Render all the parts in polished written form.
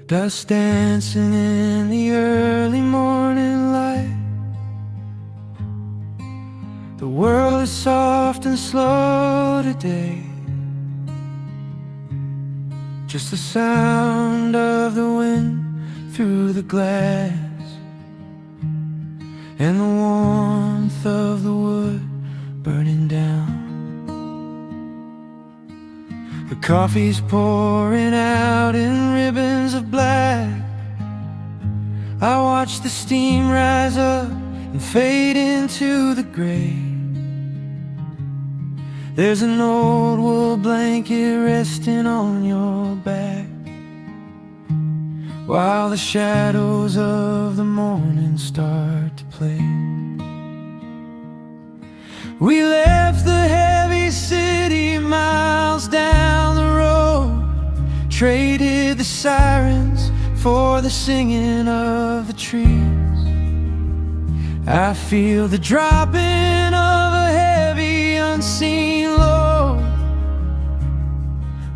Dust dancing in the early morning light. The world is soft and slow today. Just the sound of the wind through the glass, and the warmth of the wood burning down. The coffee's pouring out in ribbons of black. I watch the steam rise up and fade into the gray. There's an old wool blanket resting on your back, while the shadows of the morning start to play. We left the heavy city miles down the road, traded the sirens for the singing of the trees. I feel the dropping of a heavy unseen load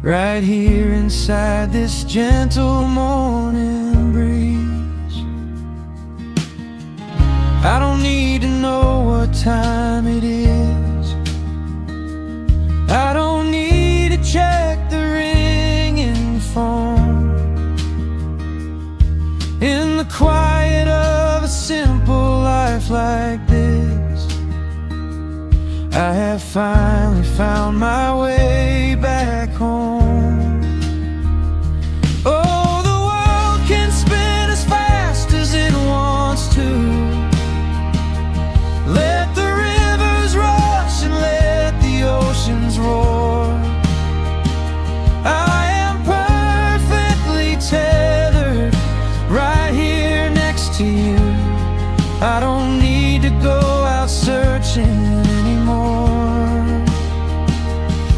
right here inside this gentle morning breeze. I don't need to know what time it is. I don't need to check the ringing phone. In the quiet of a simple life like this, I have finally found my way back home. Oh, the world can spin as fast as it wants to. Let the rivers rush and let the oceans roar. I am perfectly tethered right here next to you. I don't need to go out searching anymore.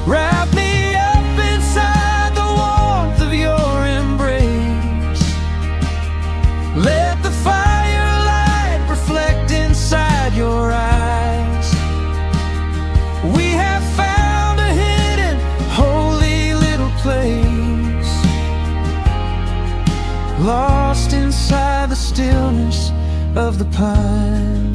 Wrap me up inside the warmth of your embrace. Let the firelight reflect inside your eyes. We have found a hidden, holy little place, lost inside the stillness of the pines.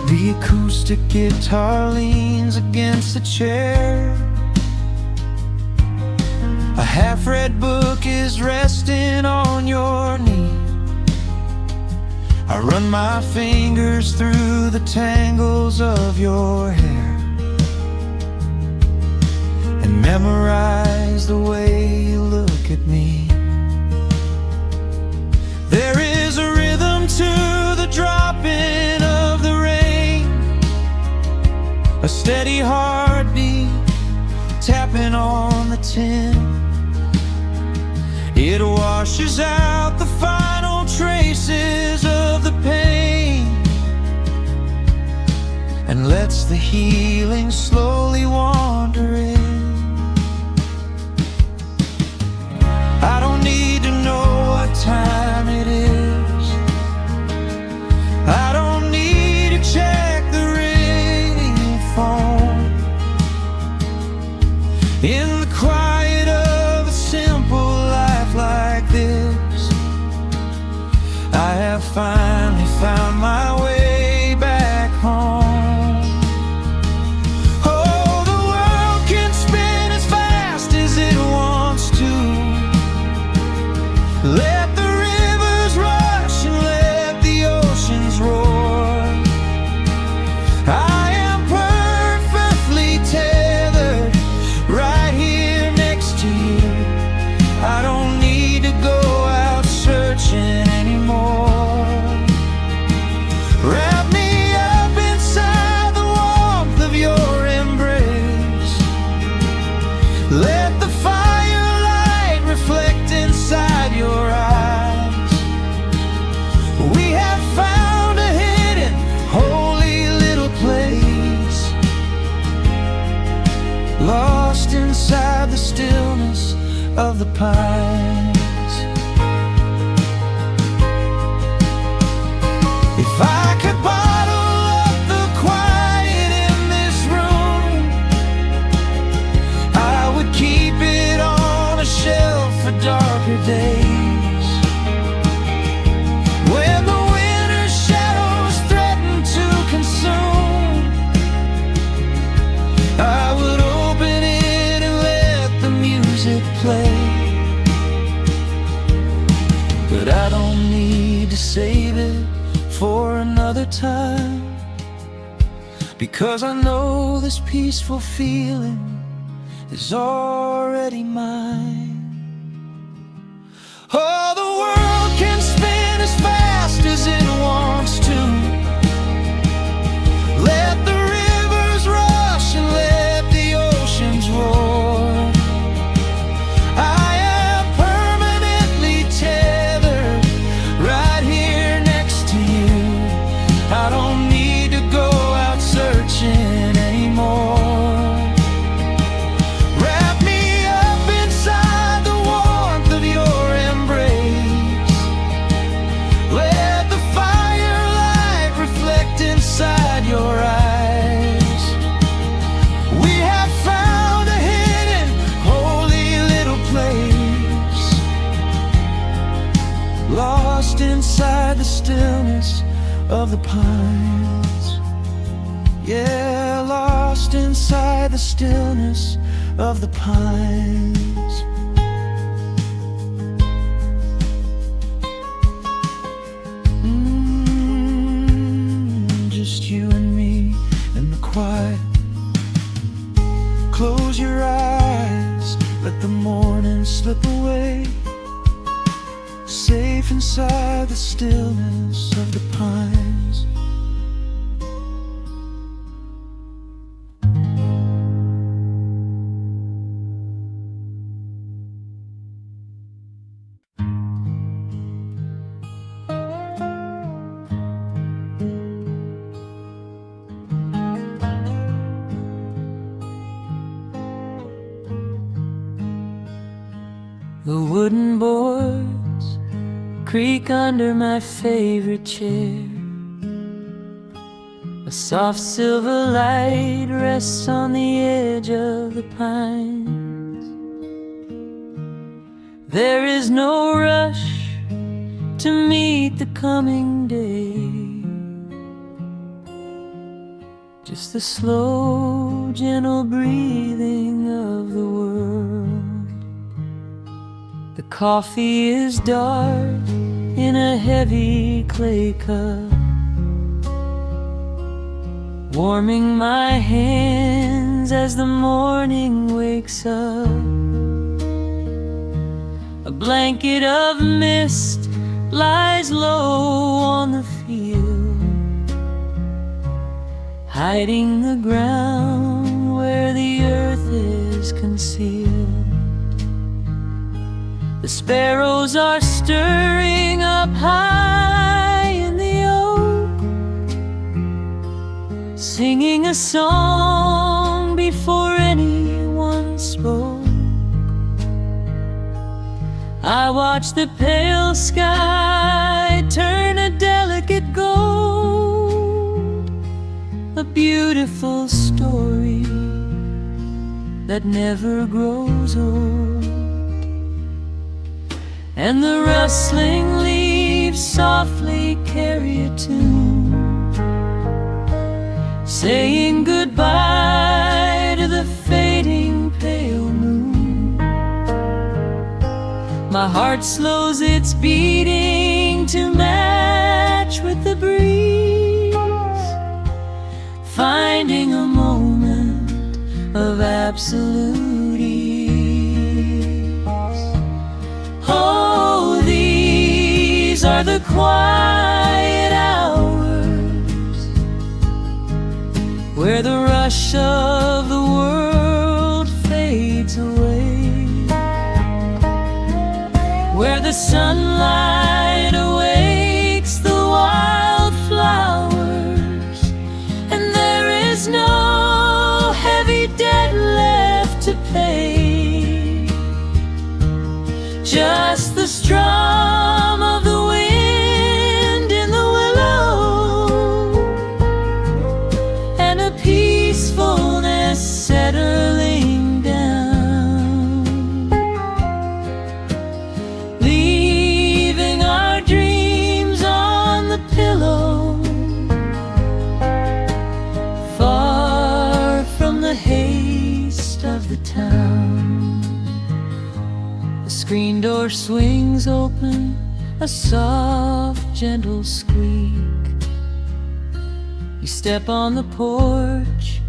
The acoustic guitar leans against the chair. A half-read book is resting on your knee. I run my fingers through the tangles of your hair and memorize the way you look at me. There is a rhythm to the dropping of the rain, a steady heartbeat tapping on the tin. It washes out the final traces of the pain and lets the healing slowly wander in. I don't need to know what time it is. I don't need to check the ringing phone. In the quiet of a simple life like this, I have finally found my way back home. Oh, the world can spin as fast as it wants to. Let the rivers rush and let the oceans roar. I am perfectly tethered right here next to you. I don't need to go out searching anymore. Wrap me up inside the warmth of your embrace. Let the firelight reflect inside your eyes. We have found a hidden, holy little place, lost inside the stillness of the pines. If I could bottle up the quiet in this room, I to save it for another time, because I know this peaceful feeling is already mine. Oh, the world can spin as fast as it wants to. Let the rivers rush and let the oceans roar. I am permanently tethered right here next to you. I don't need to go out searching anymore. Wrap me up inside the warmth of your embrace. Let the firelight reflect inside your eyes. We have found a hidden, holy little place, lost inside the stillness of the pines. Yeah, lost inside the stillness of the pines. Just you and me in the quiet. Close your eyes, let the morning slip away, safe inside the stillness of the pines. The wooden boards creak under my favorite chair. A soft silver light rests on the edge of the pines. There is no rush to meet the coming day, just the slow, gentle breathing of the world. The coffee is dark in a heavy clay cup, warming my hands as the morning wakes up. A blanket of mist lies low on the field, hiding the ground where the earth is concealed. The sparrows are stirring up high in the oak, singing a song before anyone spoke. I watch the pale sky turn a delicate gold, a beautiful story that never grows old. And the rustling leaves softly carry a tune, saying goodbye to the fading pale moon. My heart slows its beating to match with the breeze, finding a moment of absolute ease. Oh, these are the quiet hours where the rush of the world fades away, where the sunlight awakes the wildflowers, and there is no heavy debt left to pay, just the strum of the wind in the willow, and a peacefulness settling down, leaving our dreams on the pillow, far from the haste of the town. The screen door swings open a soft, gentle squeak. You step on the porch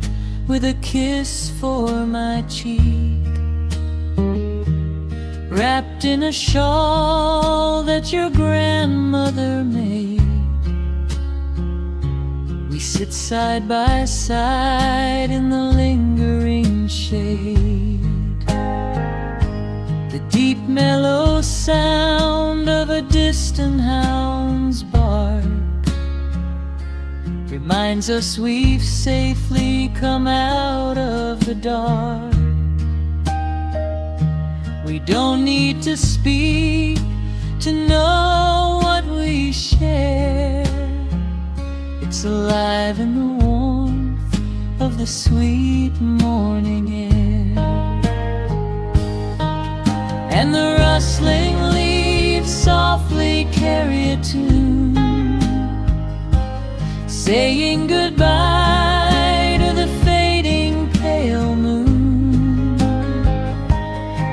with a kiss for my cheek, wrapped in a shawl that your grandmother made. We sit side by side in the lingering shade. The deep mellow sound of a distant hound's bark reminds us we've safely come out of the dark. We don't need to speak to know what we share. It's alive in the warmth of the sweet morning air. And the rustling leaves softly carry a tune, saying goodbye to the fading pale moon.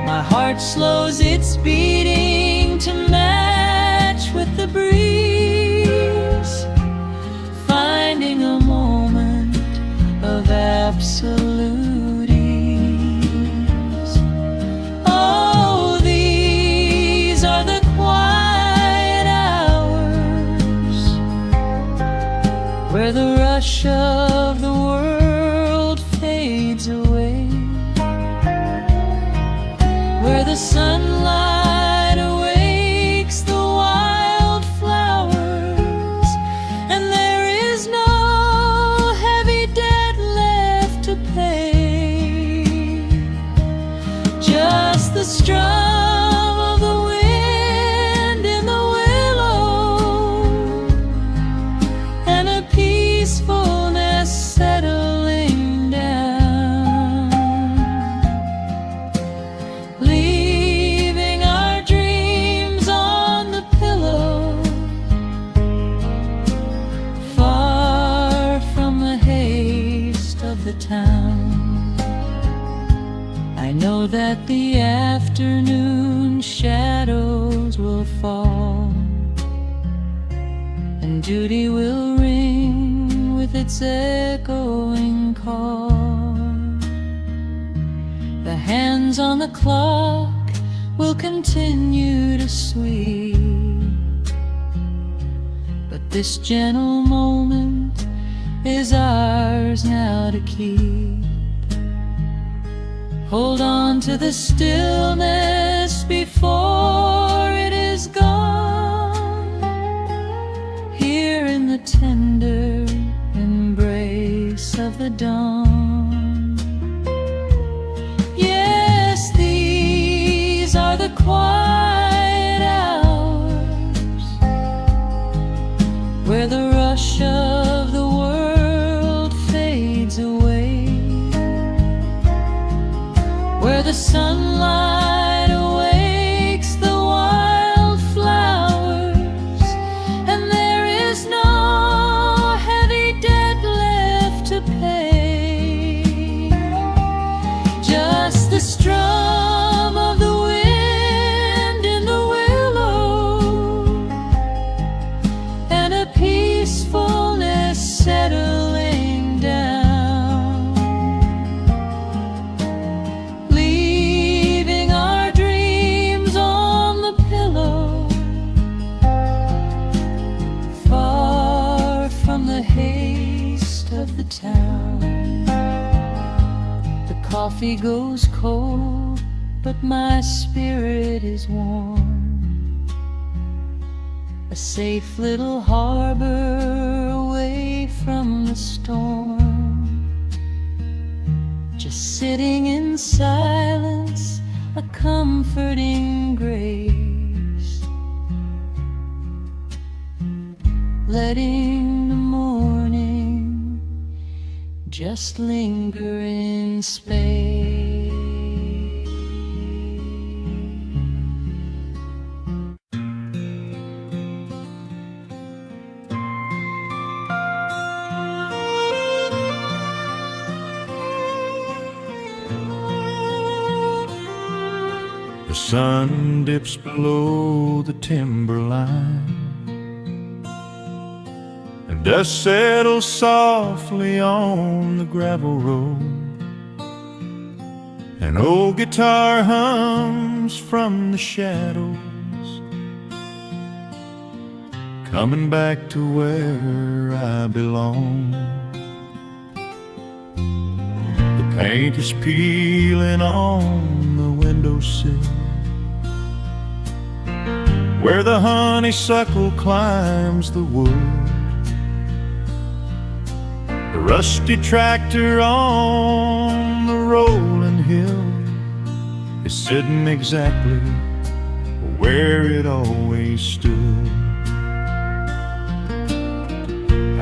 My heart slows its beating to match with the breeze, finding a moment of absolute ease. Oh, these are the quiet hours where the rush of the world fades away, where the sunlight awakes the wildflowers, and there is no heavy debt left to pay. Just the strum of the wind in the willow, and a peacefulness settling down, leaving our dreams on the pillow, far from the haste of the town. I know that the afternoon shadows will fall, and duty will ring with its echoing call. The hands on the clock will continue to sweep, but this gentle moment is ours now to keep. Hold on to the stillness before it is gone, here in the tender embrace of the dawn. Yes, these are the quiet hours where the rush of the world fades away, where the sunlight awakes the wildflowers, and there is no heavy debt left to pay. Just the strum of the wind in the willow, and a peacefulness settling down, leaving our dreams on the pillow, far from the haste of the town. The coffee goes cold, but my spirit is warm, a safe little harbor away from the storm. Just sitting in silence, a comforting grace, letting the morning just linger in space. The sun dips below the timberline, and dust settles softly on the gravel road. An old guitar hums from the shadows, coming back to where I belong. The paint is peeling on the windowsill, where the honeysuckle climbs the wood. The rusty tractor on the rolling hill is sitting exactly where it always stood.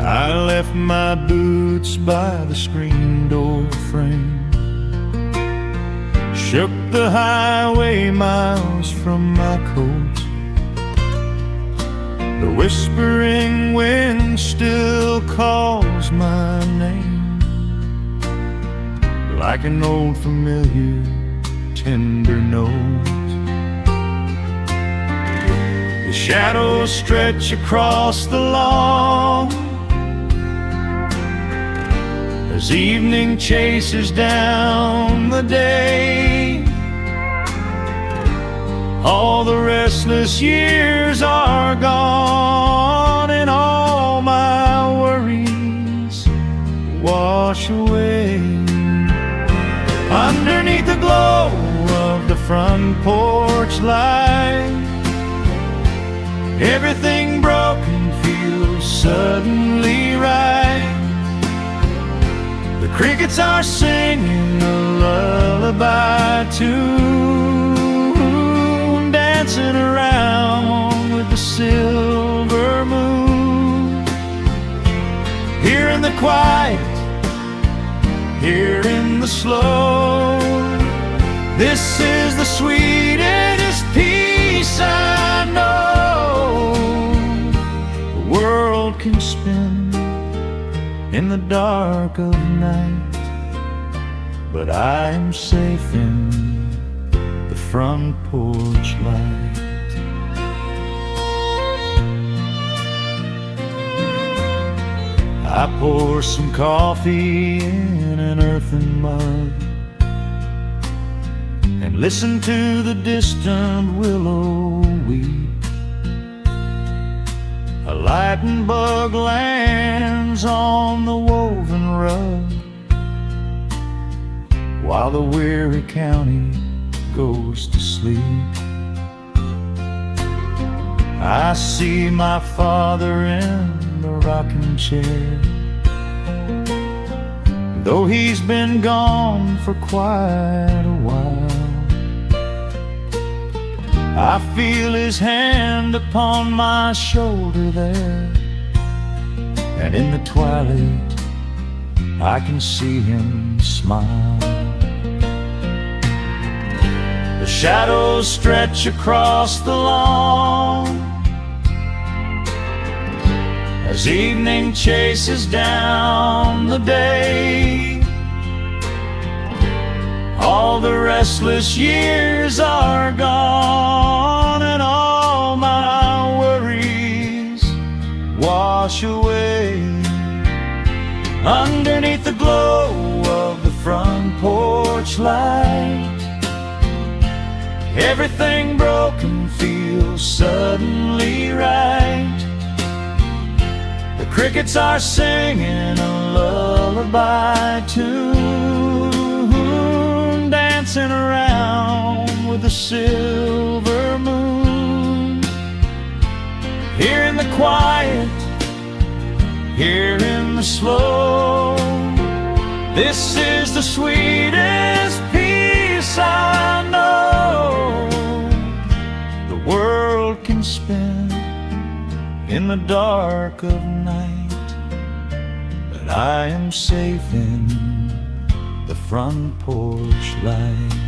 I left my boots by the screen door frame, shook the highway miles from my coat. The whispering wind still calls my name, like an old familiar tender note. The shadows stretch across the lawn as evening chases down the day. All the restless years are gone, and all my worries wash away. Underneath the glow of the front porch light, everything broken feels suddenly right. The crickets are singing a lullaby tune, dancing around with the silver moon. Here in the quiet, here in the slow, this is the sweetest peace I know. The world can spin in the dark of night, but I am safe in the front porch light. I pour some coffee in an earthen mug and listen to the distant willow weep. A lightning bug lands on the woven rug, while the weary county goes to sleep. I see my father in the rocking chair, though he's been gone for quite a while. I feel his hand upon my shoulder there, and in the twilight I can see him smile. The shadows stretch across the lawn as evening chases down the day. All the restless years are gone, and all my worries wash away. Underneath the glow of the front porch light, everything broken feels suddenly right. The crickets are singing a lullaby tune, dancing around with the silver moon. Here in the quiet, here in the slow, this is the sweetest peace I know. The world can spin in the dark of night, but I am safe in the front porch light.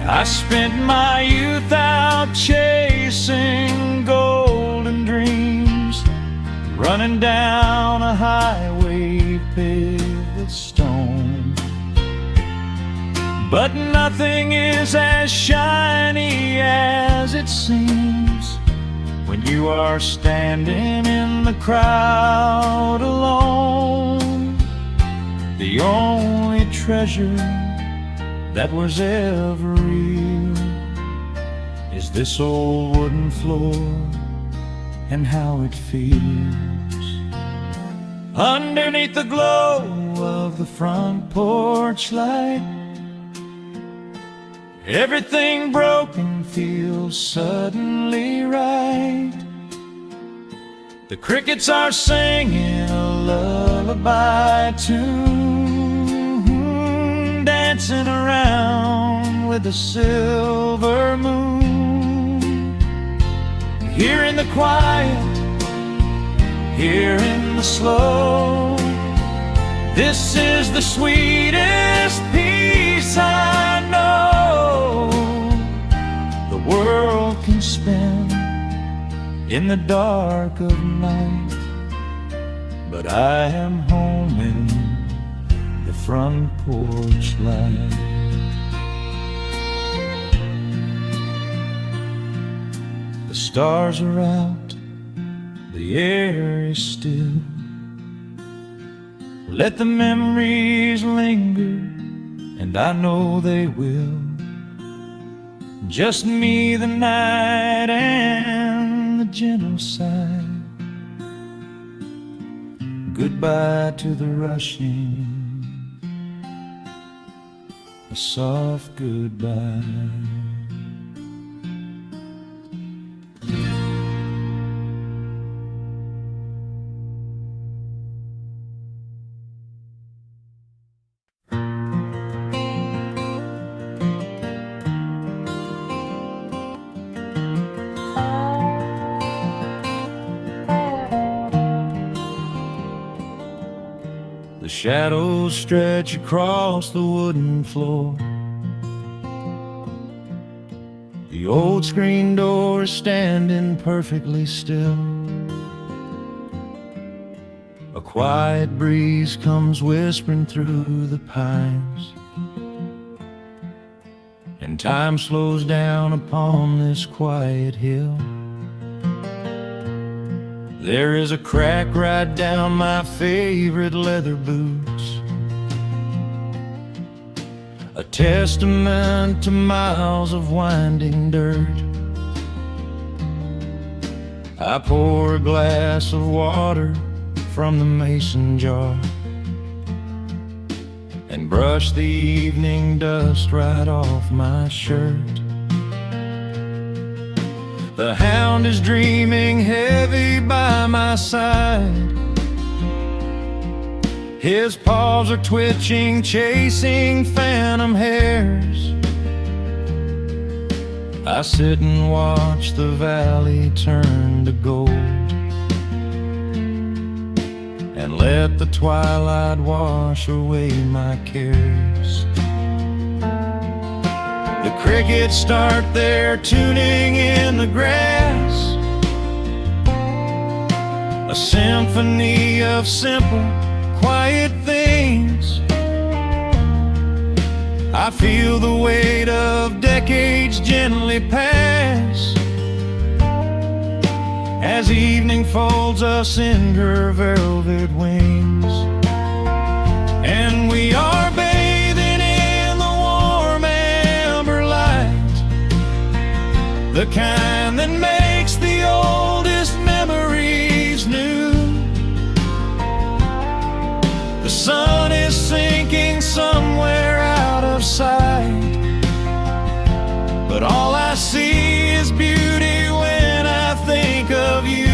I spent my youth out chasing golden dreams, running down a highway paved with stone. but nothing is as shiny as it seems when you are standing in the crowd alone. The only treasure that was ever real is this old wooden floor and how it feels. Underneath the glow of the front porch light, everything broken feels suddenly right. The crickets are singing a lullaby tune, dancing around with the silver moon. Here in the quiet, here in the slow, this is the sweetest peace I know the world can spend in the dark of night. But I am home in the front porch light. The stars are out, the air is still. Let the memories linger, and I know they will. Just me, the night, and the gentle sigh. Goodbye to the rushing, a soft goodbye. The shadows stretch across the wooden floor. The old screen door is standing perfectly still. A quiet breeze comes whispering through the pines, and time slows down upon this quiet hill. There is a crack right down my favorite leather boots, a testament to miles of winding dirt. I pour a glass of water from the mason jar and brush the evening dust right off my shirt. The hound is dreaming heavy by my side. His paws are twitching, chasing phantom hares. I sit and watch the valley turn to gold, and let the twilight wash away my cares. The crickets start their tuning in the grass, a symphony of simple, quiet things. I feel the weight of decades gently pass as evening folds us in her velvet wings. And we are bathing in the warm amber light, the kind that makes the oldest memories new. The sun is sinking somewhere out of sight, but all I see is beauty when I think of you.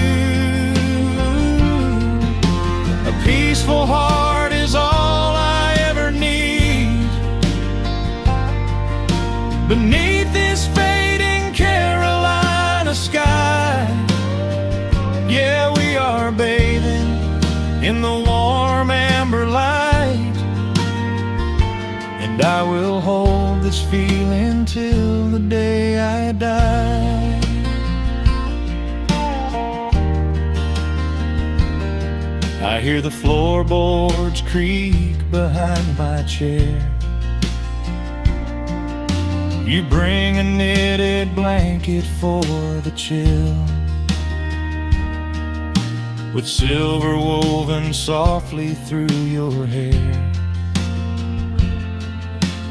A peaceful heart is all I ever need beneath this fading Carolina sky. Yeah, we are bathing in the warm amber light, and I will hold this feeling till the day I die. I hear the floorboards creak behind my chair, You bring a knitted blanket for the chill, with silver woven softly through your hair.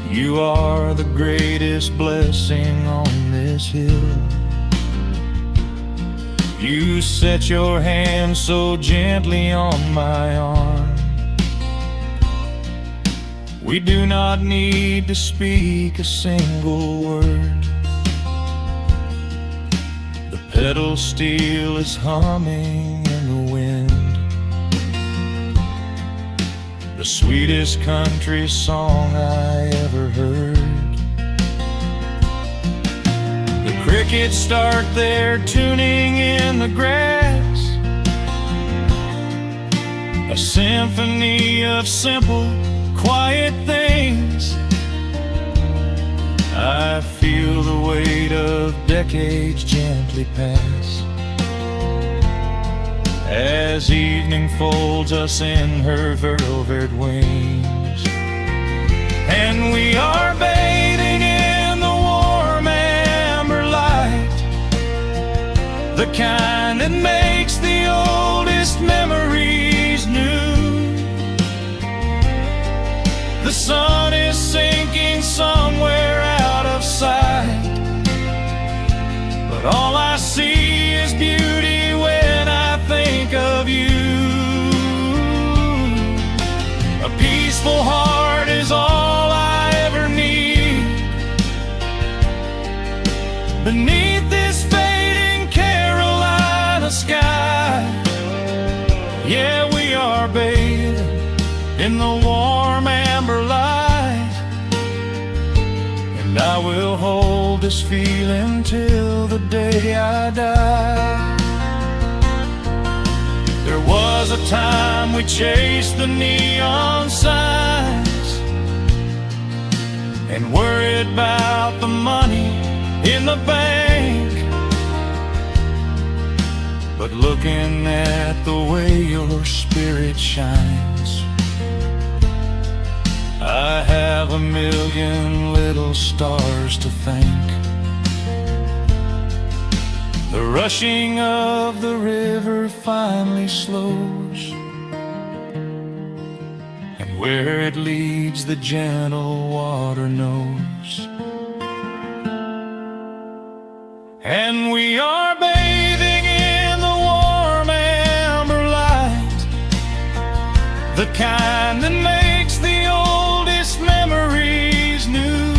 You are the greatest blessing on this hill. You set your hand so gently on my arm. We do not need to speak a single word. The pedal steel is humming in the wind, the sweetest country song I ever heard. The crickets start their tuning in the grass, a symphony of simple, quiet things. I feel the weight of decades gently pass, as evening folds us in her velvet wings. And we are bathing in the warm amber light, the kind that makes the oldest memories new. The sun is sinking somewhere out of sight, but all I see is beauty when I think of you. A peaceful heart is all I ever need. Beneath this fading Carolina sky, yeah, we are bathing in the warm amber light, and I will hold this feeling till the day I die. There was a time we chased the neon signs and worried about the money in the bank, but looking at the way your spirit shines, I have a million little stars to thank. The rushing of the river finally slows, and where it leads the gentle water knows. And we are bathing in the warm amber light, the kind that makes the oldest memories new.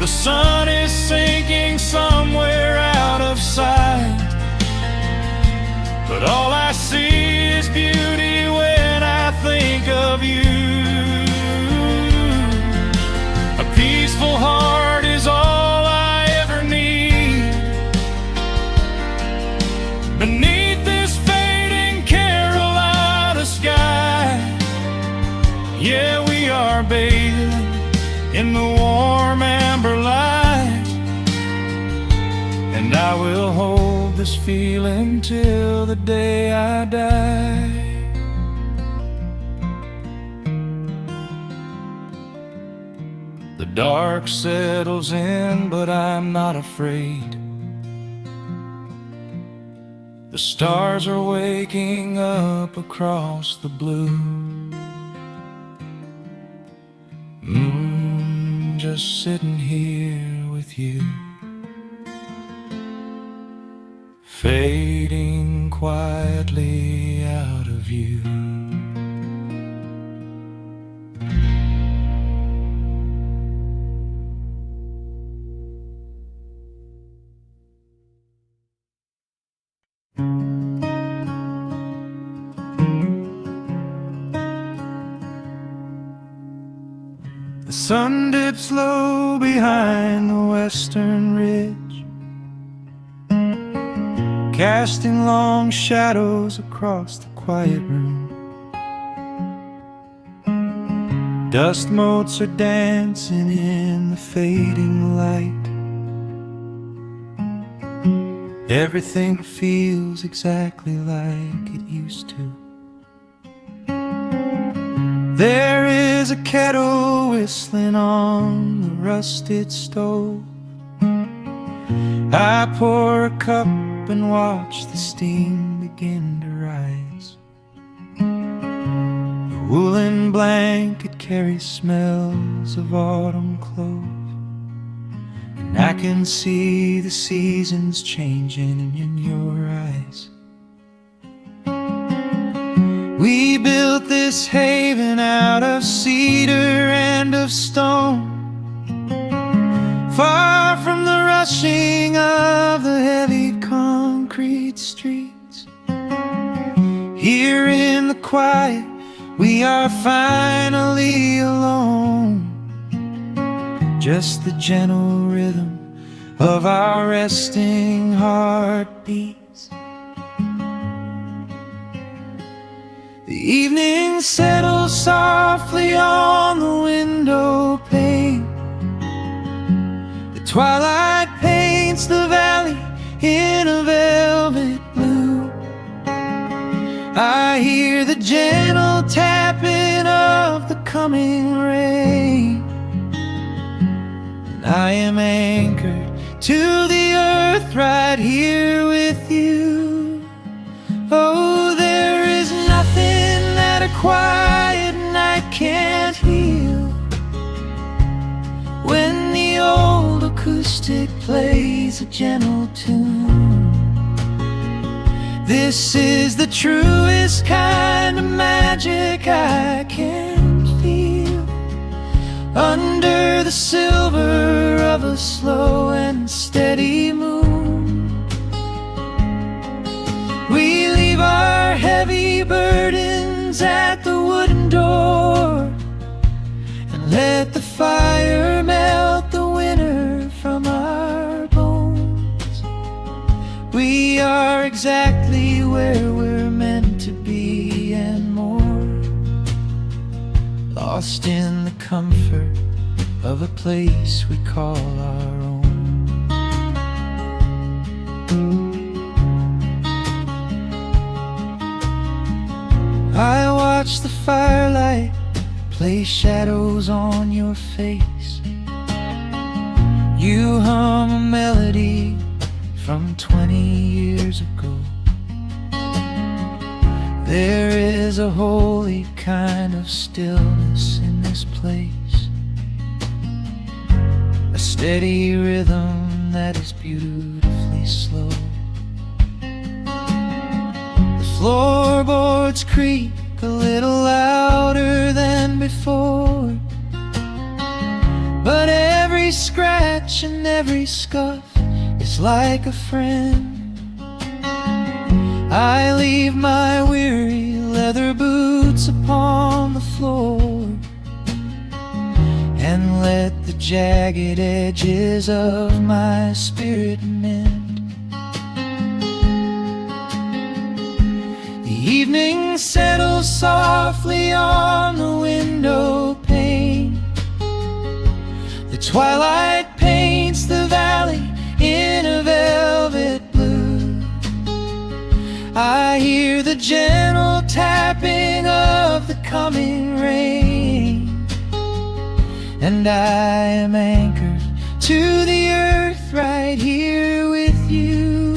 The sun is sinking somewhere out of sight, but all I see is beauty when I think of you. A peaceful heart is all I ever need. Beneath this fading Carolina sky, yeah, we are bathing in the warm amber light, and I will hold this feeling till the day I die. The dark settles in, but I'm not afraid. The stars are waking up across the blue. Just sitting here with you, fading quietly out of view. The sun dips low behind the western ridge, casting long shadows across the quiet room. Dust motes are dancing in the fading light. Everything feels exactly like it used to. There is a kettle whistling on the rusted stove. I pour a cup and watch the steam begin to rise. The woolen blanket carries smells of autumn clove, and I can see the seasons changing in your eyes. We built this haven out of cedar and of stone, far from the rushing of the heavy concrete streets. Here in the quiet, we are finally alone. Just the gentle rhythm of our resting heartbeats. The evening settles softly on the window pane. The twilight paints the valley in a velvet blue. I hear the gentle tapping of the coming rain, and I am anchored to the earth right here with you. Oh, there is nothing that a quiet night can't heal, when the old acoustic plays a gentle tune. This is the truest kind of magic I can feel, under the silver of a slow and steady moon. We leave our heavy burdens at the wooden door, and let the fire melt the winter from our bones. We are exactly where we're meant to be and more, lost in the comfort of a place we call our own. I watch the firelight play shadows on your face. You hum a melody from 20 years ago. There is a holy kind of stillness in this place, a steady rhythm that is beautifully slow. The floorboards creak a little louder than before, but every scratch and every scuff is like a friend. I leave my weary leather boots upon the floor, and let the jagged edges of my spirit mend. The evening settles softly on the window pane. The twilight paints the valley in a velvet blue. I hear the gentle tapping of the coming rain, and I am anchored to the earth right here with you.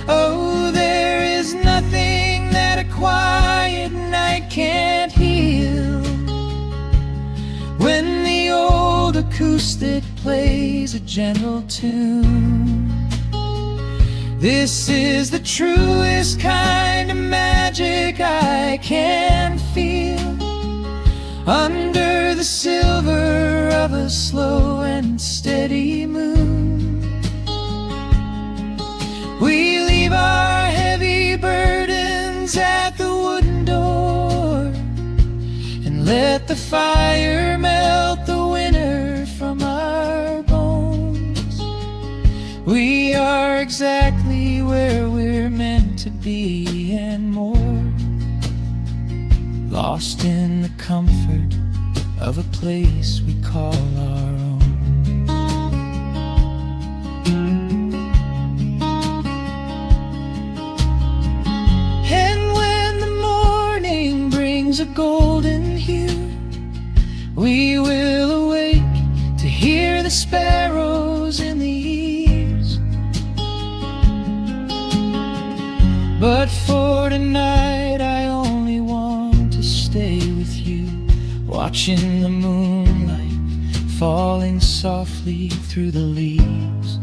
Oh, there is nothing that a quiet night can't heal, when the old acoustic plays a gentle tune. This is the truest kind of magic I can feel, under the silver of a slow and steady moon. We leave our heavy burdens at the wooden door, and let the fire melt the winter from our bones. We are exactly where we're meant to be and more, lost in the comfort of a place we call our own. And when the morning brings a golden hue. We will awake to hear the sparrows in the eaves. But for tonight I only want to stay with you, watching the moonlight falling softly through the leaves.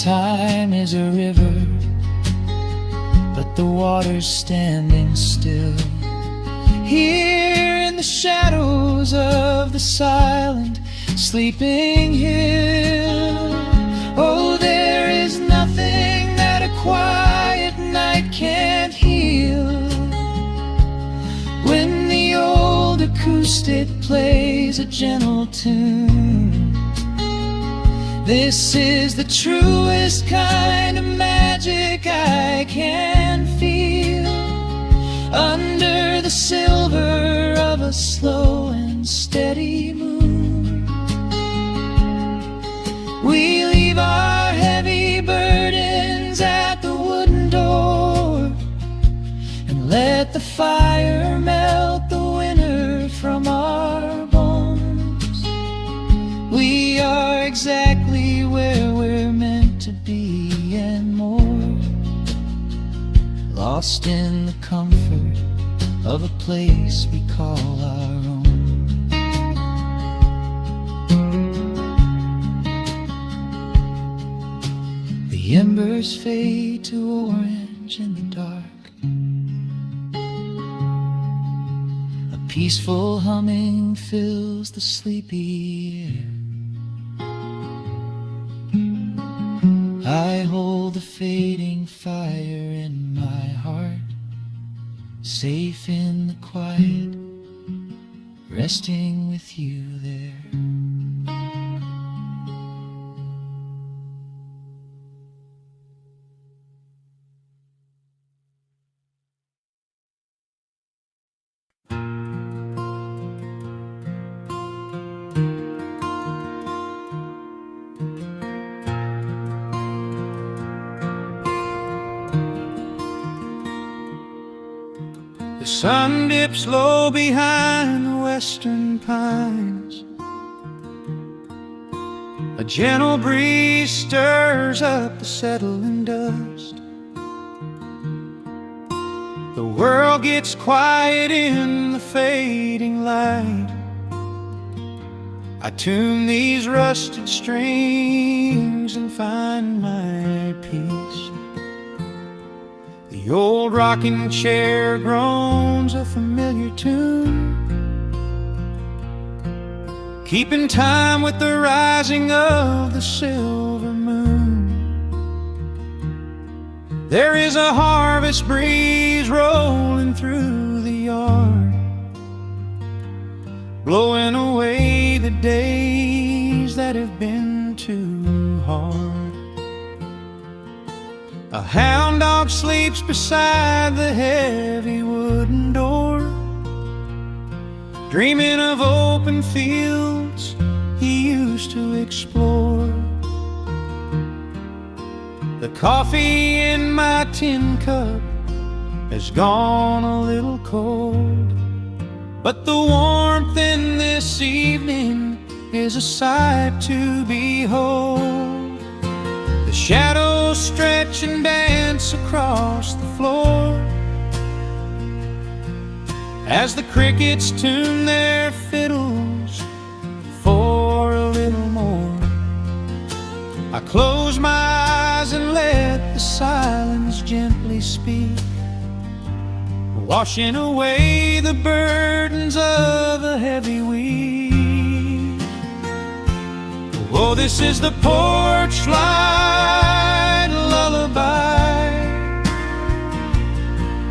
Time is a river, but the water's standing still. Here in the shadows of the silent, sleeping hill. Oh, there is nothing that a quiet night can't heal. When the old acoustic plays a gentle tune, this is the truest kind of magic I can feel. Under the silver of a slow and steady moon, we leave our heavy burdens at the wooden door, and let the fire melt the winter from our bones. We are exactly where we're meant to be and more, lost in the comfort of a place we call our own. The embers fade to orange in the dark. A peaceful humming fills the sleepy air. I hold the fading fire in my heart, safe in the quiet, resting with you there. The sun dips low behind the western pines. A gentle breeze stirs up the settling dust. The world gets quiet in the fading light. I tune these rusted strings and find my peace. The old rocking chair groans a familiar tune, keeping time with the rising of the silver moon. There is a harvest breeze rolling through the yard, blowing away the days that have been too hard. A hound dog sleeps beside the heavy wooden door, dreaming of open fields he used to explore. The coffee in my tin cup has gone a little cold, but the warmth in this evening is a sight to behold. The shadows stretch and dance across the floor as the crickets tune their fiddles for a little more. I close my eyes and let the silence gently speak, washing away the burdens of a heavy week. Oh, this is the porch light lullaby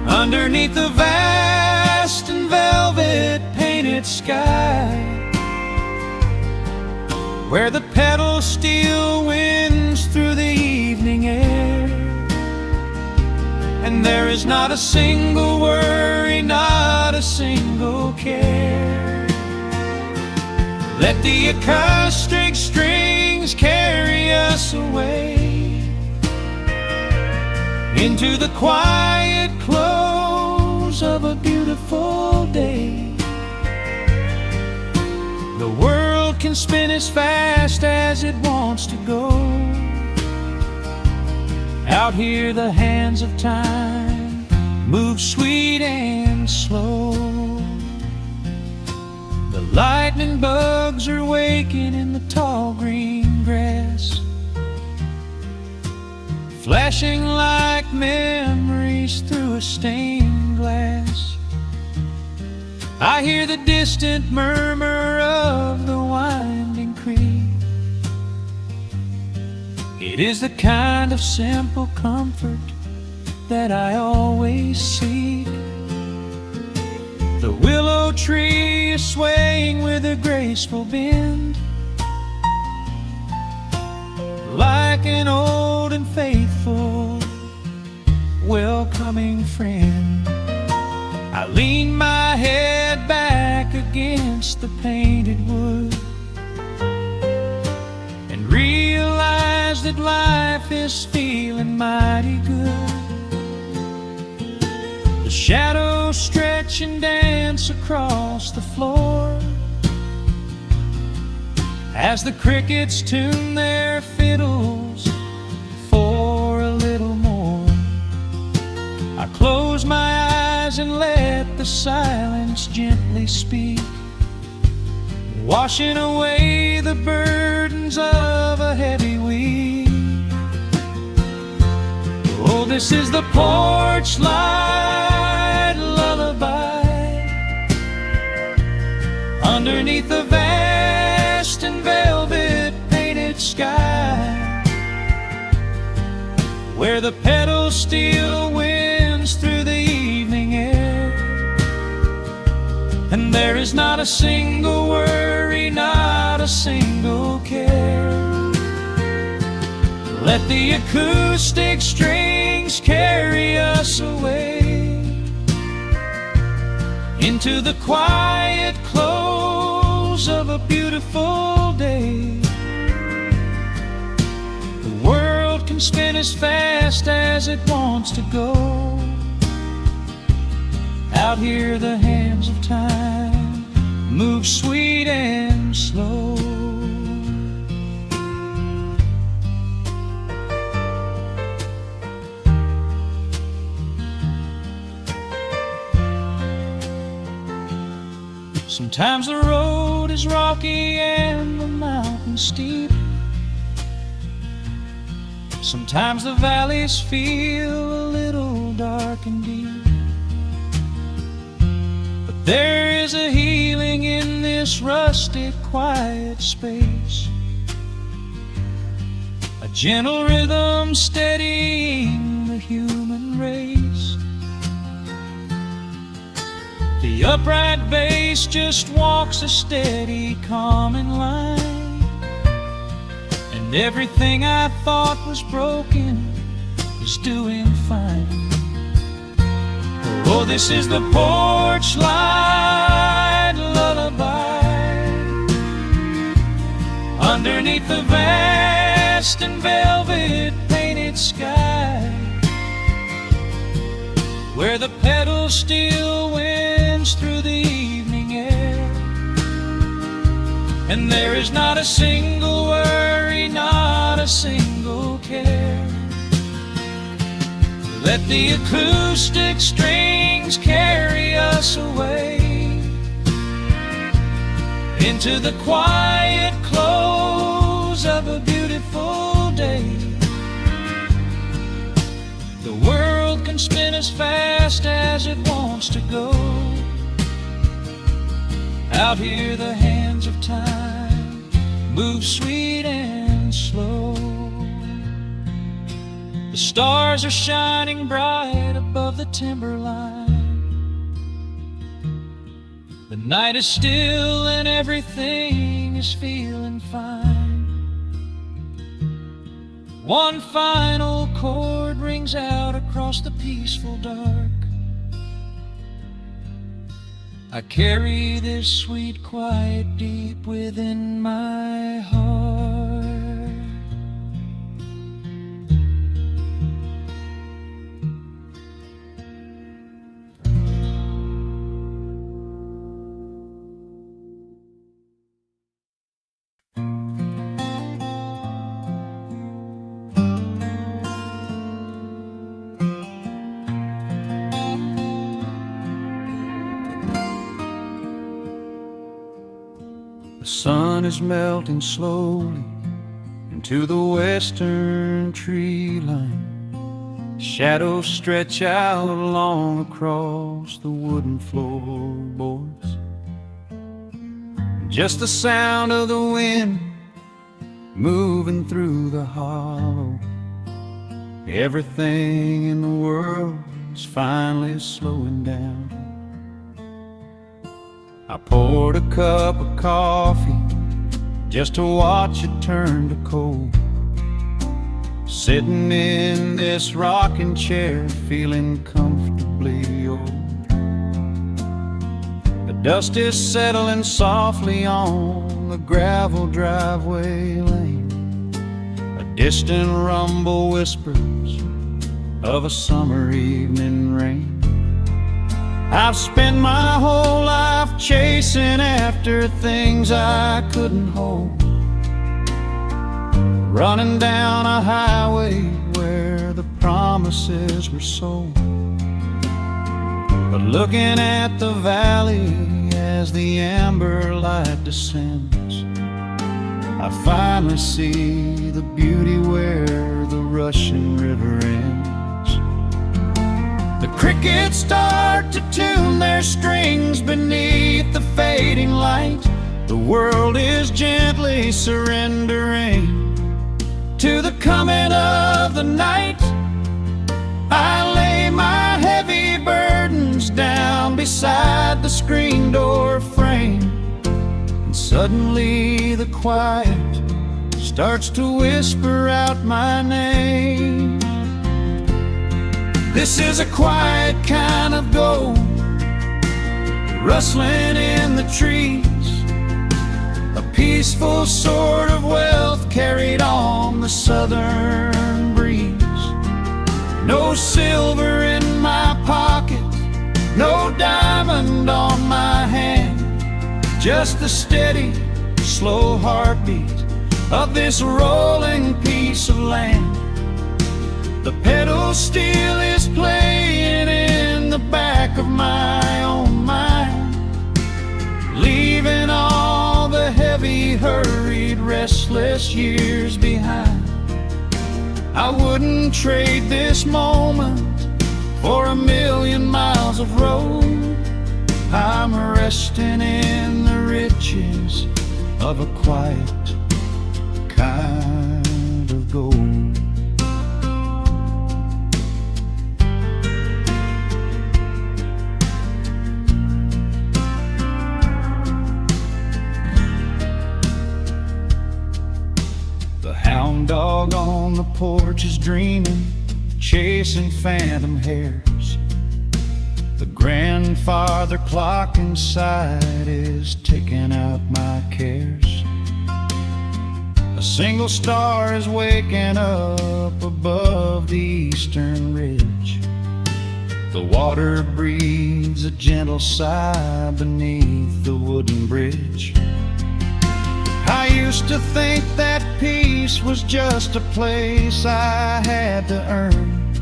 underneath the vast and velvet painted sky, where the pedal steel winds through the evening air, and there is not a single worry, not a single care. Let the acoustic strings carry us away into the quiet close close of a beautiful day. The world can spin as fast as it wants to go. Out here the hands of time move sweet and slow. The lightning bugs are waking in the tall green grass, flashing like memories through a stained glass. I hear the distant murmur of the winding creek. It is the kind of simple comfort that I always seek. The willow tree is swaying with a graceful bend, like an old and faithful welcoming friend. I lean my head back against the painted wood and realize that life is feeling mighty good. The shadows stretch and dance across the floor as the crickets tune their fiddles for a little more. I close my eyes and let the silence gently speak, washing away the burdens of a heavy week. Oh, this is the porch light lullaby underneath the vast and velvet painted sky, where the petals still winds through the evening air, and there is not a single worry, not a single care. Let the acoustic strings carry us away into the quiet close of a beautiful day. The world can spin as fast as it wants to go. Out here the hands of time move sweet and slow. Sometimes the road is rocky and the mountain steep. Sometimes the valleys feel a little dark and deep. But there is a healing in this rustic, quiet space, a gentle rhythm steadying the human race. The upright bass just walks a steady, calming line, and everything I thought was broken is doing fine. Oh, this is the porch light lullaby underneath the vast and velvet painted sky, where the petals still winds through the evening air, and there is not a single worry, not a single care. Let the acoustic strings carry us away into the quiet close of a beautiful day. The world can spin as fast as it wants to go. Out here the hands of time move sweet and slow. The stars are shining bright above the timberline. The night is still and everything is feeling fine. One final chord rings out across the peaceful dark. I carry this sweet quiet deep within my heart. The sun is melting slowly into the western tree line. Shadows stretch out long across the wooden floorboards. Just the sound of the wind moving through the hollow. Everything in the world is finally slowing down. I poured a cup of coffee just to watch it turn to cold. Sitting in this rocking chair, feeling comfortably old. The dust is settling softly on the gravel driveway lane. A distant rumble whispers of a summer evening rain. I've spent my whole life chasing after things I couldn't hold, running down a highway where the promises were sold. But looking at the valley as the amber light descends, I finally see the beauty where the rushing river ends. The crickets start to tune their strings beneath the fading light. The world is gently surrendering to the coming of the night. I lay my heavy burdens down beside the screen door frame, and suddenly the quiet starts to whisper out my name. This is a quiet kind of gold, rustling in the trees, a peaceful sort of wealth carried on the southern breeze. No silver in my pocket, no diamond on my hand, just the steady, slow heartbeat of this rolling piece of land. The pedal steel is playing in the back of my own mind, leaving all the heavy, hurried, restless years behind. I wouldn't trade this moment for 1,000,000 miles of road. I'm resting in the riches of a quiet kind of gold. Hound dog on the porch is dreaming, chasing phantom hares. The grandfather clock inside is ticking out my cares. A single star is waking up above the eastern ridge. The water breathes a gentle sigh beneath the wooden bridge. I used to think that peace was just a place I had to earn,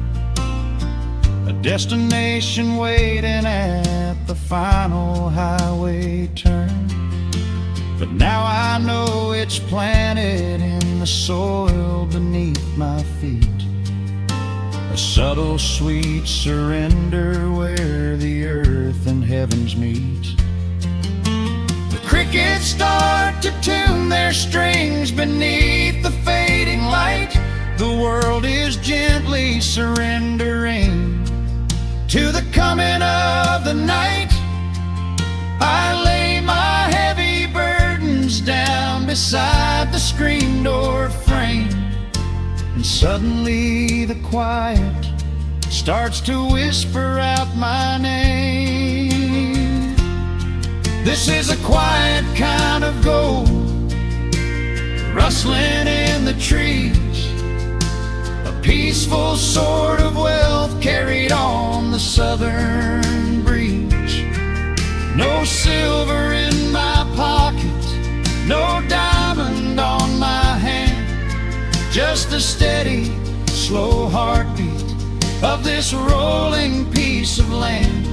a destination waiting at the final highway turn. But now I know it's planted in the soil beneath my feet, a subtle sweet surrender where the earth and heavens meet. Crickets start to tune their strings beneath the fading light. The world is gently surrendering to the coming of the night. I lay my heavy burdens down beside the screen door frame, and suddenly the quiet starts to whisper out my name. This is a quiet kind of gold, rustling in the trees, a peaceful sort of wealth carried on the southern breeze. No silver in my pocket, no diamond on my hand, just the steady, slow heartbeat of this rolling piece of land.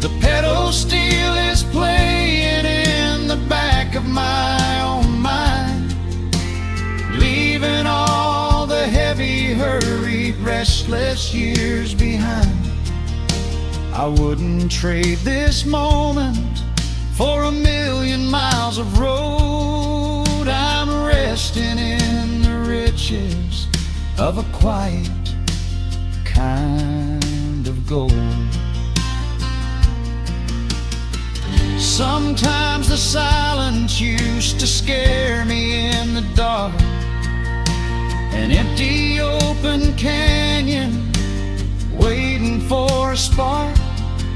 The pedal steel is playing in the back of endless years behind. I wouldn't trade this moment for 1,000,000 miles of road. I'm resting in the riches of a quiet kind of gold. Sometimes the silence used to scare me in the dark, an empty open canyon waiting for a spark.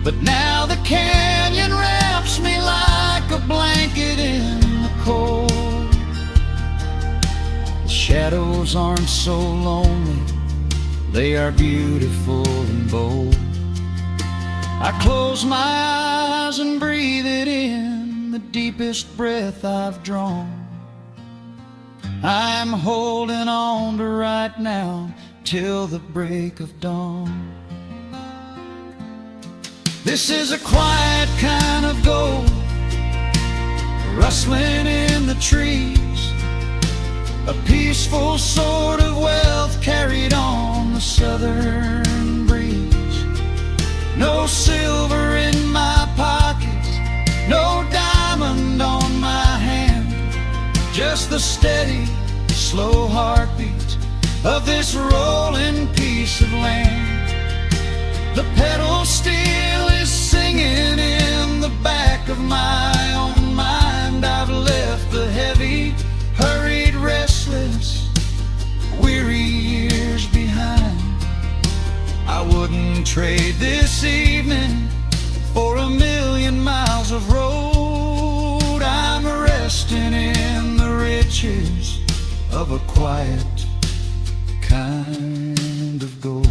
But now the canyon wraps me like a blanket in the cold. The shadows aren't so lonely, they are beautiful and bold. I close my eyes and breathe it in, the deepest breath I've drawn. I'm holding on to right now till the break of dawn. This is a quiet kind of gold, rustling in the trees, a peaceful sort of wealth carried on the southern breeze. No silver in my pocket, no diamond on my hand, just the steady, slow heartbeat of this rolling piece of land. The pedal steel is singing in the back of my own mind. I've left the heavy, hurried, restless, weary years behind. I wouldn't trade this evening for 1,000,000 miles of road. I'm resting in the riches of a quiet kind of gold.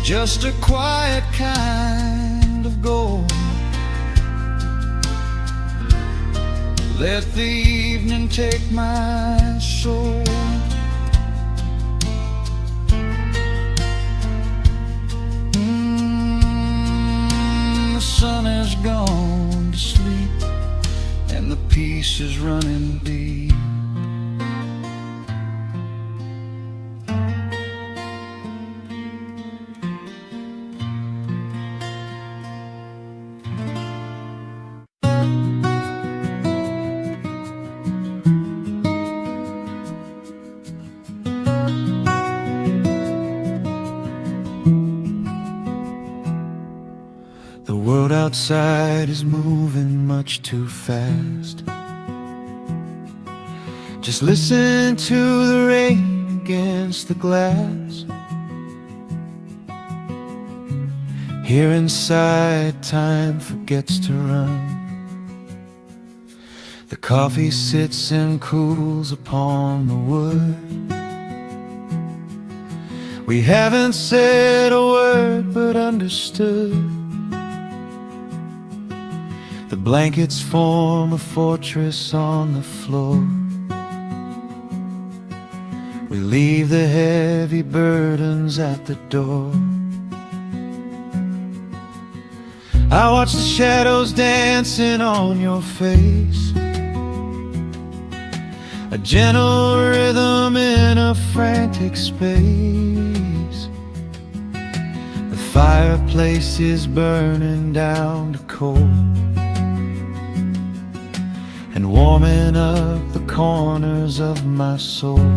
Just a quiet kind of gold. Let the evening take my soul. The sun has gone to sleep and the peace is running deep. The world outside is moving much too fast. Just listen to the rain against the glass. Here inside, time forgets to run. The coffee sits and cools upon the wood. We haven't said a word but understood. The blankets form a fortress on the floor. We leave the heavy burdens at the door. I watch the shadows dancing on your face, a gentle rhythm in a frantic space. The fireplace is burning down to coal and warming up the corners of my soul.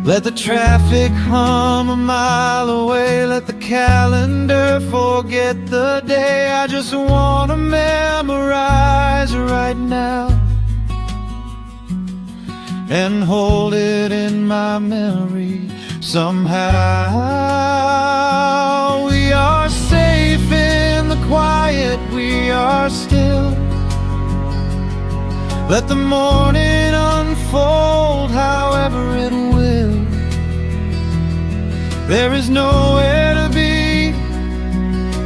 Let the traffic hum a mile away, let the calendar forget the day. I just want to memorize right now and hold it in my memory somehow. We are safe in the quiet, we are still. Let the morning unfold however it will. There is nowhere to be,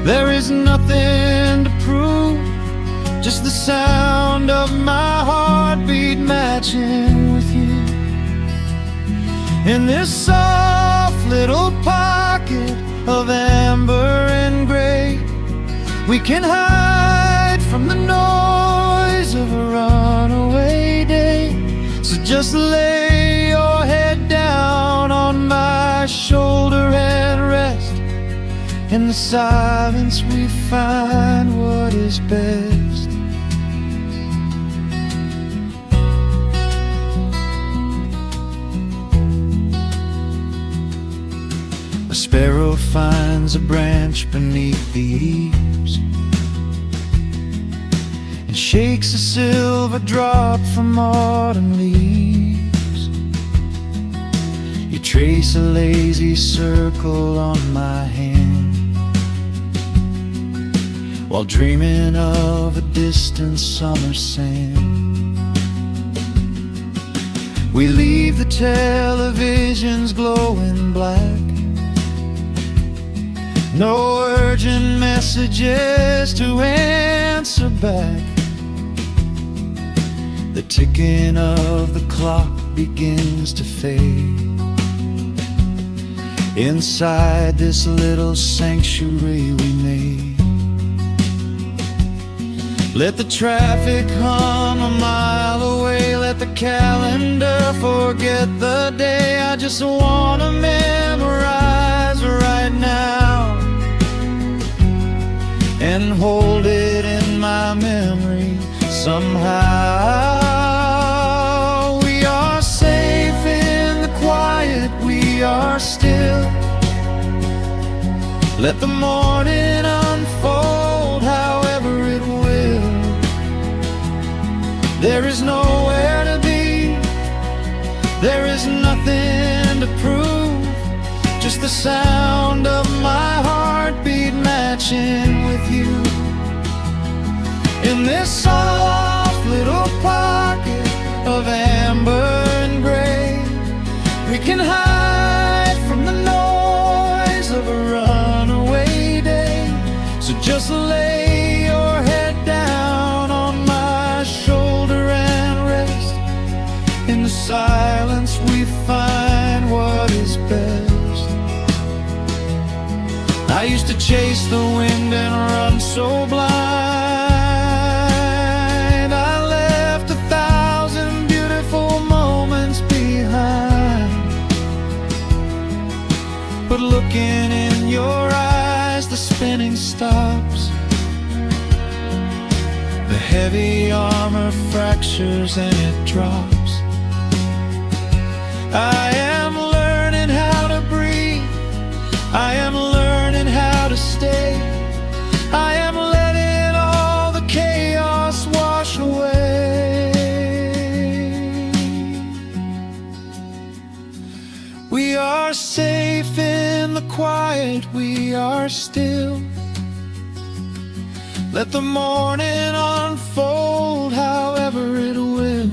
there is nothing to prove, just the sound of my heartbeat matching with you. In this soft little pocket of amber and gray, we can hide from the noise of a runaway day. So just lay your head down on my shoulder and rest. In the silence we find what is best. A sparrow finds a branch beneath the eaves and shakes a silver drop from autumn leaves. You trace a lazy circle on my hand while dreaming of a distant summer sand. We leave the televisions glowing black, no urgent messages to answer back. The ticking of the clock begins to fade inside this little sanctuary we made. Let the traffic hum a mile away, let the calendar forget the day. I just wanna memorize right now and hold it in my memory somehow. We are safe in the quiet, we are still. Let the morning unfold however it will. There is nowhere to be, there is nothing to prove, just the sound of my heartbeat matching with you. In this soft little pocket of amber and gray, we can hide from the noise of a runaway day. So just lay your head down on my shoulder and rest. In the silence we find what is best. I used to chase the wind and run so blind. I left 1,000 beautiful moments behind. But looking in your eyes, the spinning stops. The heavy armor fractures and it drops. I am learning how to breathe, I am learning how to stay. I am letting all the chaos wash away. We are safe in the quiet, we are still. Let the morning unfold however it will.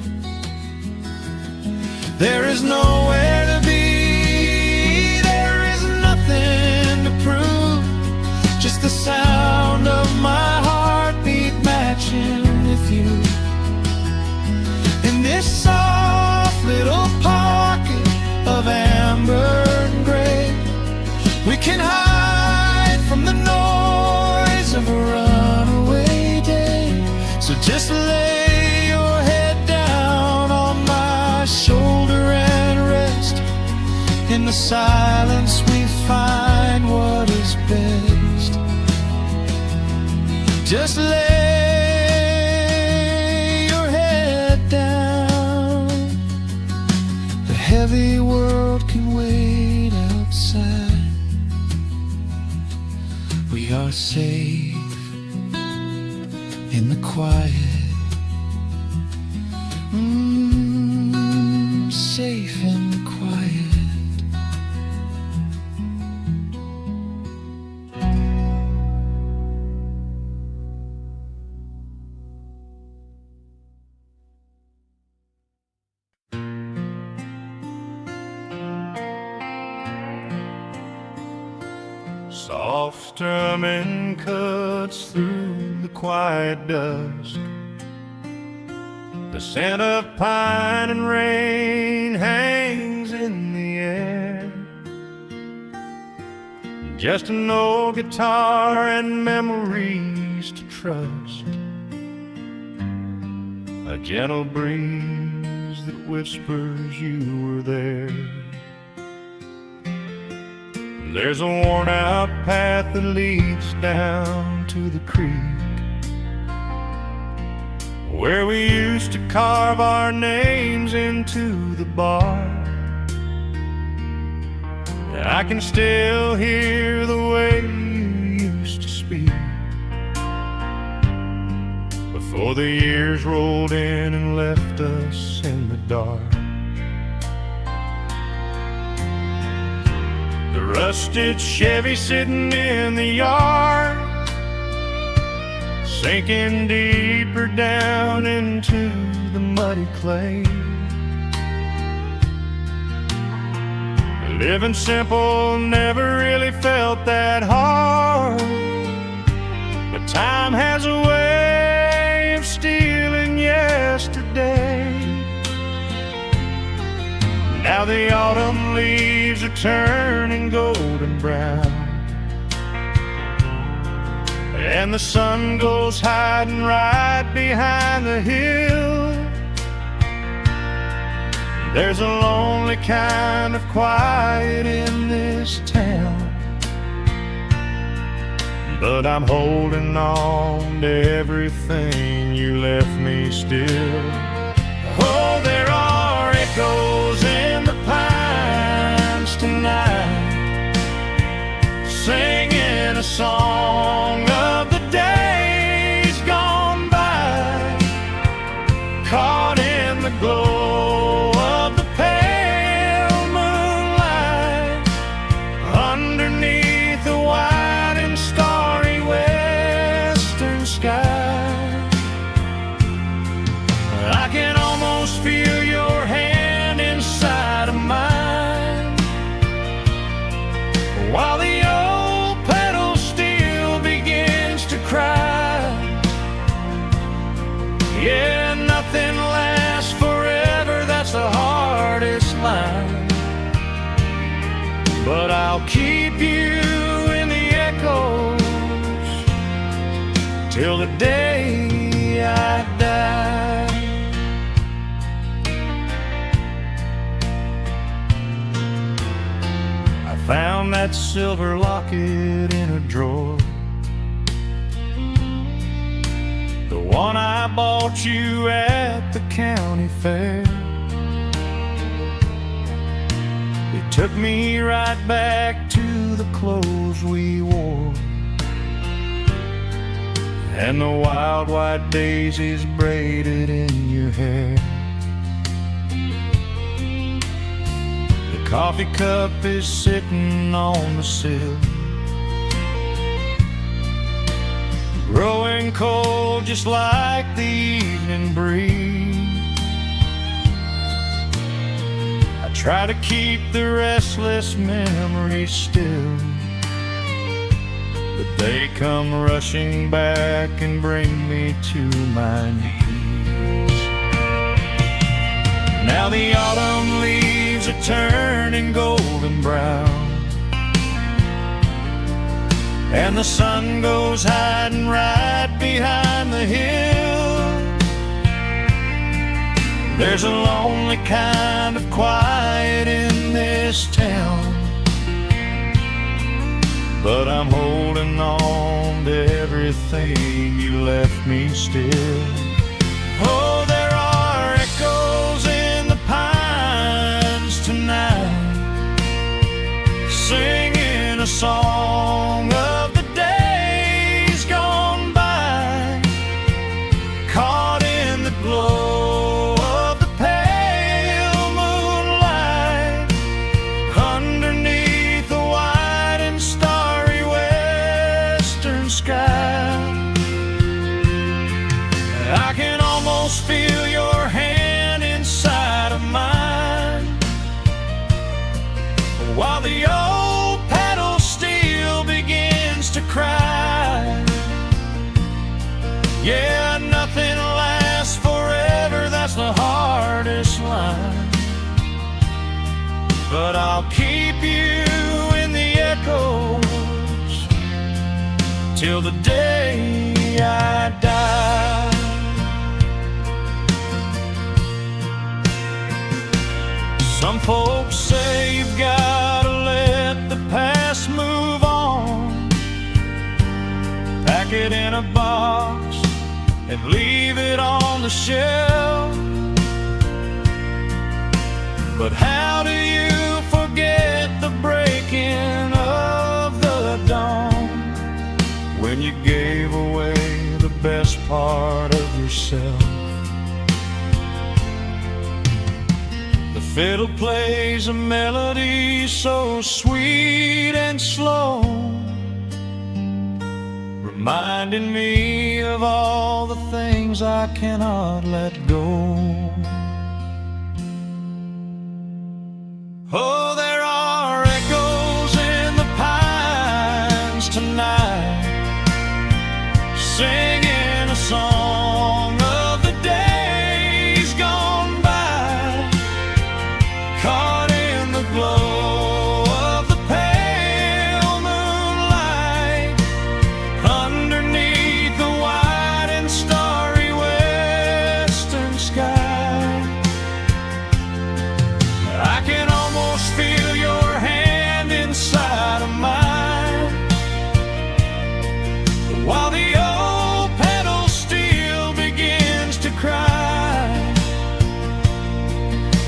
There is nowhere to be, there is nothing to prove, just the sound of my heartbeat matching with you. In this soft little pocket of amber and gray, we can hide from the noise of a runaway day. So just lay your head down on my shoulder and rest. In the silence we find what is best. Just lay your head down. The heavy world can wait outside. We are safe in the quiet. Safe in the quiet. Soft strumming cuts through the quiet dusk. The scent of pine and rain hangs in the air. Just an old guitar and memories to trust. A gentle breeze that whispers you were there. There's a worn-out path that leads down to the creek, where we used to carve our names into the bark. I can still hear the way you used to speak before the years rolled in and left us in the dark. The rusted Chevy sitting in the yard, sinking deeper down into the muddy clay. Living simple never really felt that hard, but time has a way of stealing yesterday. Now the autumn leaves are turning golden brown, and the sun goes hiding right behind the hill. There's a lonely kind of quiet in this town, but I'm holding on to everything you left me still. Oh, there are echoes in the pines tonight, singing a song of the days gone by, caught in the glow of the pale moonlight, underneath the wide and starry western sky. I can almost feel your hand inside of mine, while the old pedal steel begins to cry. Yeah, nothing lasts forever, that's the hardest line, but I'll keep you in the echoes till the day I die. I found that silver locket in a drawer, the one I bought you at the county fair. It took me right back to the clothes we wore, and the wild white daisies braided in your hair. The coffee cup is sitting on the sill, growing cold just like the evening breeze. I try to keep the restless memories still, but they come rushing back and bring me to my knees. Now the autumn leaves are turning golden brown, and the sun goes hiding right behind the hill. There's a lonely kind of quiet in this town, but I'm holding on to everything you left me still. Oh, there are echoes in the pines tonight, singing a song of the days gone by, caught in the glow of the pale moonlight, underneath the wide and starry western sky. I can almost feel your hand inside of mine, while the old pedal steel begins to cry. Yeah, nothing lasts forever, that's the hardest line, but I'll keep you in the echoes till the day I die. Some folks say you've gotta let the past move on, pack it in a box and leave it on the shelf. But how do you forget the breaking of the dawn, when you gave away the best part of yourself? The fiddle plays a melody so sweet and slow, reminding me of all the things I cannot let go. Oh, there are echoes in the pines tonight, singing a song of the days gone by, caught in the glow of the pale moonlight, underneath the wide and starry western sky. I can almost feel your hand inside of mine, while the old pedal steel begins to cry.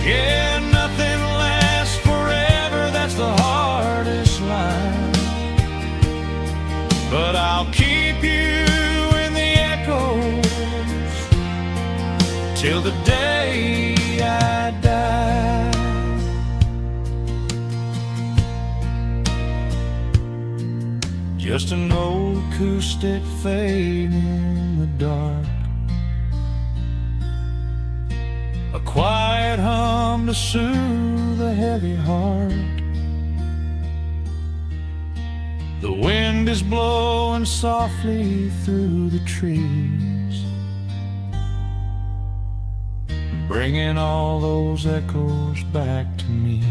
Yeah, nothing lasts forever, that's the hardest line, but I'll keep you in the echoes till the day I die. Just an old acoustic fading in the dark, a quiet hum to soothe a heavy heart. The wind is blowing softly through the trees, bringing all those echoes back to me.